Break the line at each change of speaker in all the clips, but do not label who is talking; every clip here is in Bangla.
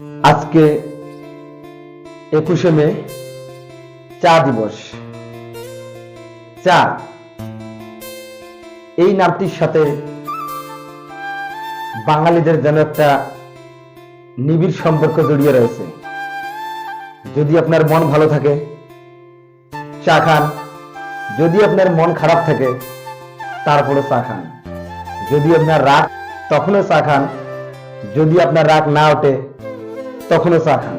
আজকে 21শে মে চা দিবস। চা এই নামটির সাথে বাঙালিদের যেন একটা নিবিড় সম্পর্ক জড়িয়ে রয়েছে। যদি আপনার মন ভালো থাকে চা খান, যদি আপনার মন খারাপ থাকে তারপরে চা খান, যদি আপনার রাগ তখনও চা খান, যদি আপনার রাগ না ওঠে তখনও চা খান,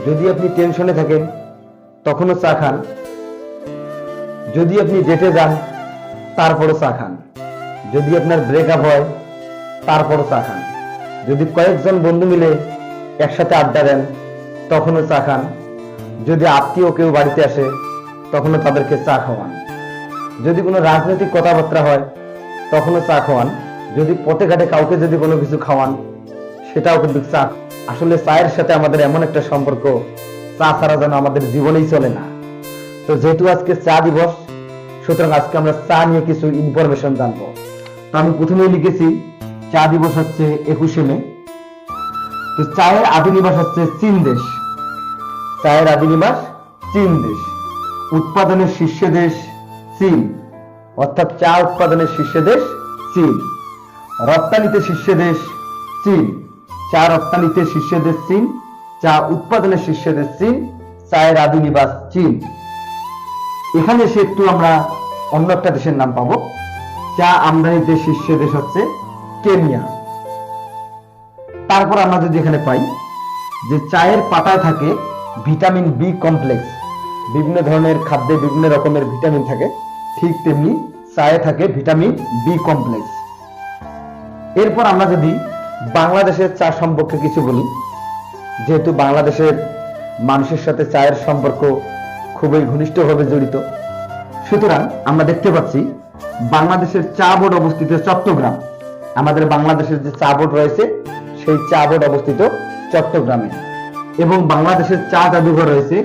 যদি আপনি টেনশনে থাকেন তখনও চা খান, যদি আপনি ডেটে যান তারপরও চা খান, যদি আপনার ব্রেকআপ হয় তারপরও চা খান, যদি কয়েকজন বন্ধু মিলে একসাথে আড্ডা দেন তখনও চা খান, যদি আত্মীয় কেউ বাড়িতে আসে তখনও তাদেরকে চা খাওয়ান, যদি কোনো রাজনৈতিক কথাবার্তা হয় তখনও চা খাওয়ান, যদি পথে ঘাটে কাউকে যদি কোনো কিছু খাওয়ান সেটাও কিন্তু চা। আসলে চায়ের সাথে আমাদের এমন একটা সম্পর্ক, চা ছাড়া যেন আমাদের জীবনেই চলে না। তো যেহেতু আজকে চা দিবস, সুতরাং আজকে আমরা চা নিয়ে কিছু ইনফরমেশন জানবো। তো আমি প্রথমেই লিখেছি চা দিবস হচ্ছে 21শে মে। তো চায়ের আদি নিবাস হচ্ছে চীন দেশ। চায়ের আদি নিবাস চীন দেশ। উৎপাদনের শীর্ষ দেশ চীন, অর্থাৎ চা উৎপাদনের শীর্ষ দেশ চীন। রপ্তানিতে শীর্ষ দেশ চীন। চা রপ্তানিতে শীর্ষ দেশ চীন, চা উৎপাদনের শীর্ষ দেশ চীন, চায়ের আদি নিবাস চীন। এখানে এসে একটু আমরা অন্য একটা দেশের নাম পাবো। চা আমদানিতে শীর্ষ দেশ হচ্ছে কেনিয়া। তারপর আমরা যদি এখানে পাই যে চায়ের পাতায় থাকে ভিটামিন বি কমপ্লেক্স। বিভিন্ন ধরনের খাদ্যে বিভিন্ন রকমের ভিটামিন থাকে, ঠিক তেমনি চায়ে থাকে ভিটামিন বি কমপ্লেক্স। এরপর আমরা যদি বাংলাদেশের চা সম্পর্কে কিছু বলি, যেহেতু বাংলাদেশের মানুষের সাথে চায়ের সম্পর্ক খুবই ঘনিষ্ঠভাবে জড়িত, সুতরাং আমরা দেখতে পাচ্ছি বাংলাদেশের চা বোর্ড অবস্থিত চট্টগ্রাম। আমাদের বাংলাদেশের যে চা বোর্ড রয়েছে সেই চা বোর্ড অবস্থিত চট্টগ্রামে। এবং বাংলাদেশের চা জাদুঘর রয়েছে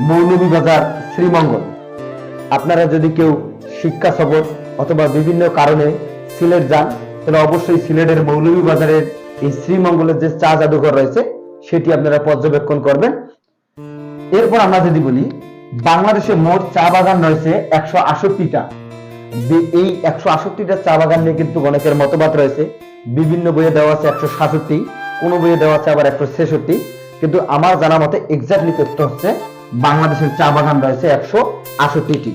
মৌলভীবাজার, শ্রীমঙ্গল। আপনারা যদি কেউ শিক্ষা সফর অথবা বিভিন্ন কারণে সিলেট যান তাহলে অবশ্যই সিলেটের মৌলভীবাজারের এই শ্রীমঙ্গলের যে চা জাদুঘর রয়েছে সেটি আপনারা পর্যবেক্ষণ করবেন। এরপর আমরা যদি বলি বাংলাদেশে মোট চা বাগান রয়েছে 168টা। এই 168টা চা বাগান নিয়ে কিন্তু অনেকের মতবাদ রয়েছে। বিভিন্ন বইয়ে দেওয়া আছে 167, কোন বইয়ে দেওয়া আছে আবার 166, কিন্তু আমার জানা মতে এক্স্যাক্টলি তথ্য হচ্ছে বাংলাদেশের চা বাগান রয়েছে 168টি।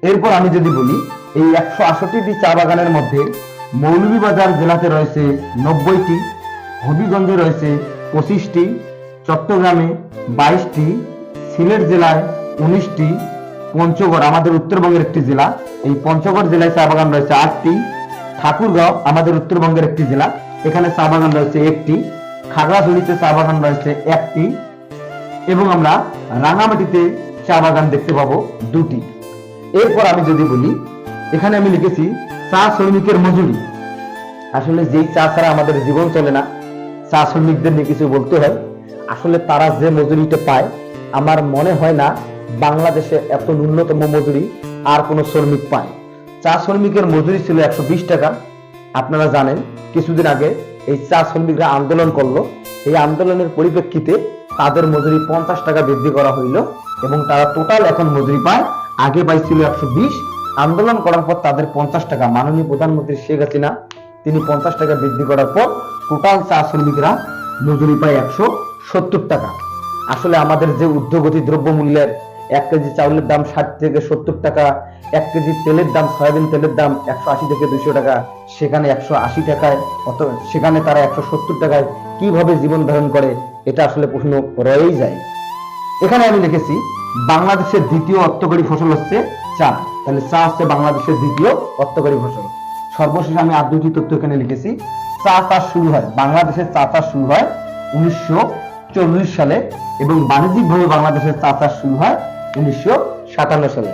এরপর আমি যদি বলি এই 168টি চা বাগানের মধ্যে মৌলভীবাজার জেলাতে রয়েছে 90টি, হবিগঞ্জে রয়েছে 25টি, চট্টগ্রামে 22টি, সিলেট জেলায় 19টি, পঞ্চগড় আমাদের উত্তরবঙ্গের একটি জেলা, এই পঞ্চগড় জেলায় চা বাগান রয়েছে 8টি, ঠাকুরগাঁও আমাদের উত্তরবঙ্গের একটি জেলা, এখানে চা বাগান রয়েছে 1টি, খাগড়াছড়িতে চা বাগান রয়েছে 1টি, এবং আমরা রাঙামাটিতে চা বাগান দেখতে পাবো 2টি। এরপর আমি যদি বলি এখানে আমি লিখেছি চা শ্রমিকের মজুরি। আসলে যেই চা ছাড়া আমাদের জীবন চলে না, চা শ্রমিকদের নিয়ে কিছু বলতে হয়। আসলে তারা যে মজুরিটা পায় আমার মনে হয় না বাংলাদেশে এত ন্যূনতম মজুরি আর কোনো শ্রমিক পায়। চা শ্রমিকের মজুরি ছিল 120 টাকা। আপনারা জানেন কিছুদিন আগে এই চা শ্রমিকরা আন্দোলন করলো, এই আন্দোলনের পরিপ্রেক্ষিতে তাদের মজুরি 50 টাকা বৃদ্ধি করা হইল এবং তারা টোটাল এখন মজুরি পায়, আগে পাইছিল 120, আন্দোলন করার পর তাদের 50 টাকা। মাননীয় প্রধানমন্ত্রী শেখ হাসিনা তিনি 50 টাকা বৃদ্ধি করার পর টোটাল চা শ্রমিকরা মজুরি পায় 170 টাকা। আসলে আমাদের যে ঊর্ধ্বগতি দ্রব্য মূল্যের 1 কেজি চাউলের দাম 60 থেকে 70 টাকা, 1 কেজি তেলের দাম, সয়াবিন তেলের দাম 180 থেকে 200 টাকা, সেখানে 180 টাকায় সেখানে তারা 170 টাকায় কিভাবে জীবন ধারণ করে, এটা আসলে প্রশ্ন রয়েই যায়। এখানে আমি লিখেছি বাংলাদেশের দ্বিতীয় অর্থকরী ফসল হচ্ছে চা। তাহলে চা হচ্ছে বাংলাদেশের দ্বিতীয় অর্থকরী ফসল। সর্বশেষ আমি আর 2টি তথ্য এখানে লিখেছি। চা চাষ শুরু হয়, বাংলাদেশের চা চাষ শুরু হয় 1940 সালে এবং বাণিজ্যিকভাবে বাংলাদেশের চা চাষ শুরু হয় 1957 সালে।